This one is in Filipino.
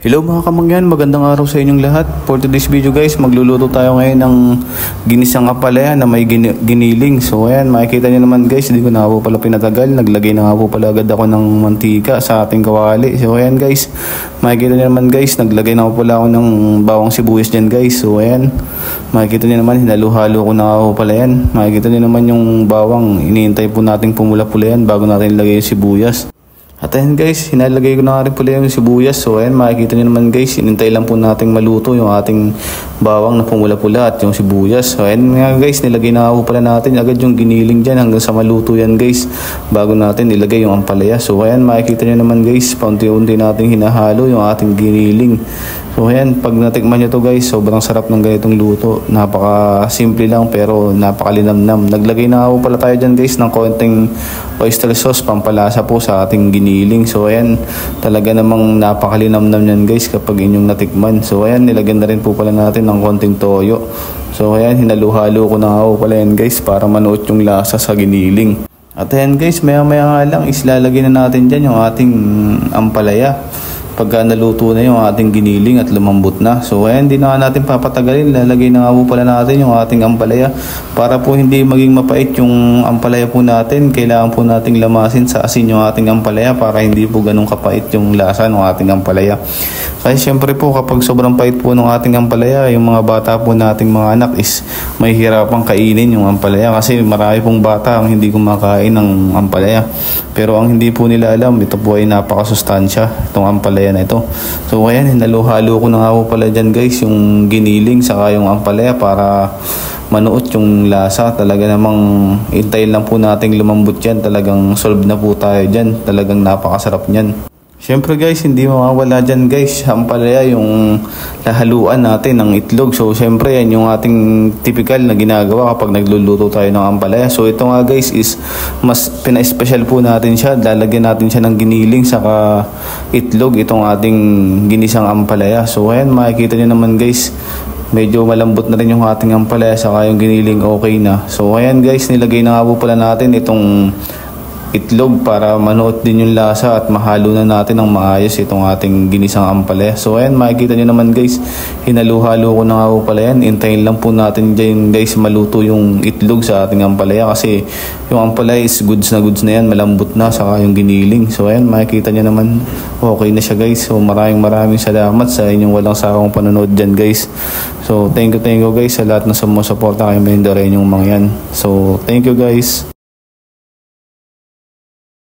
Hello mga kamangyan, magandang araw sa inyong lahat. For today's video guys, magluluto tayo ngayon ng ginisang apalaya na may giniling. So ayan, makikita nyo naman guys, hindi ko na po pala pinatagal. Naglagay na nga po pala agad ako ng mantika sa ating kawali. So ayan guys, makikita nyo naman guys, naglagay na po pala ako ng bawang sibuyas dyan guys. So ayan, makikita nyo naman, hinalo-halo ko na po pala yan. Makikita nyo naman yung bawang, iniintay po natin pumula-pula yan bago natin ilagay yung sibuyas. At ayan guys, hinalagay ko na rin pala yung sibuyas. So ayan, makikita nyo naman guys, inintay lang po nating maluto yung ating bawang na pumula-pula at yung sibuyas. So ayan nga guys, nilagay na po pala natin agad yung giniling dyan hanggang sa maluto yan guys, bago natin ilagay yung ampalaya. So ayan, makikita nyo naman guys, paunti-unti nating hinahalo yung ating giniling. So ayan, pag natikman nyo to guys, sobrang sarap ng ganitong luto. Napaka simple lang pero napakalinamnam. Naglagay na po pala tayo dyan guys ng konting oyster sauce, pampalasa po sa ating giniling. So ayan, talaga namang napakalinamnam yan guys kapag inyong natikman. So ayan, nilagyan na rin po pala natin ng konting toyo. So ayan, hinalu-halo ko na po pala yan guys para manuot yung lasa sa giniling. At ayan guys, maya-maya nga lang islalagay na natin dyan yung ating ampalaya pagka naluto na yung ating giniling at lumambot na. So ayan, hindi na natin papatagalin, lalagay na nga po pala natin yung ating ampalaya para po hindi maging mapait yung ampalaya po natin. Kailangan po nating lamasin sa asin yung ating ampalaya para hindi po ganun kapait yung lasa ng ating ampalaya. Kasi syempre po kapag sobrang pait po ng ating ampalaya, yung mga bata po nating mga anak is may hirapang kainin yung ampalaya kasi marami pong bata ang hindi kumakain ng ampalaya. Pero ang hindi po nila alam, ito po ay napakasustansya, itong ampalaya na ito. So ayan, hinalo-halo ko na nga po pala dyan guys yung giniling saka yung ampalaya para manuot yung lasa. Talaga namang hintayin lang po nating lumambot yan, talagang solve na po tayo dyan, talagang napakasarap nyan. Siyempre guys, hindi mawawala dyan guys, ampalaya yung lahaluan natin ng itlog. So siyempre yan yung ating typical na ginagawa kapag nagluluto tayo ng ampalaya. So ito nga guys is mas pina-special po natin siya. Lalagyan natin siya ng giniling saka itlog, itong ating ginisang ampalaya. So ayan, makikita nyo naman guys, medyo malambot na rin yung ating ampalaya saka yung giniling okay na. So ayan guys, nilagay na nga po pala natin itong itlog para manuot din yung lasa at mahalo na natin ng maayos itong ating ginisang ampalaya. So ayan, makikita nyo naman guys, hinalo-halo ko na nga po pala yan. Intayin lang po natin dyan guys maluto yung itlog sa ating ampalaya kasi yung ampalaya is goods na yan, malambot na, saka yung giniling. So ayan, makikita nyo naman okay na siya guys. So maraming salamat sa inyong walang sawang panonood dyan guys. So thank you guys sa lahat na sumusuporta kay Mendo rin yung mga yan. So thank you guys.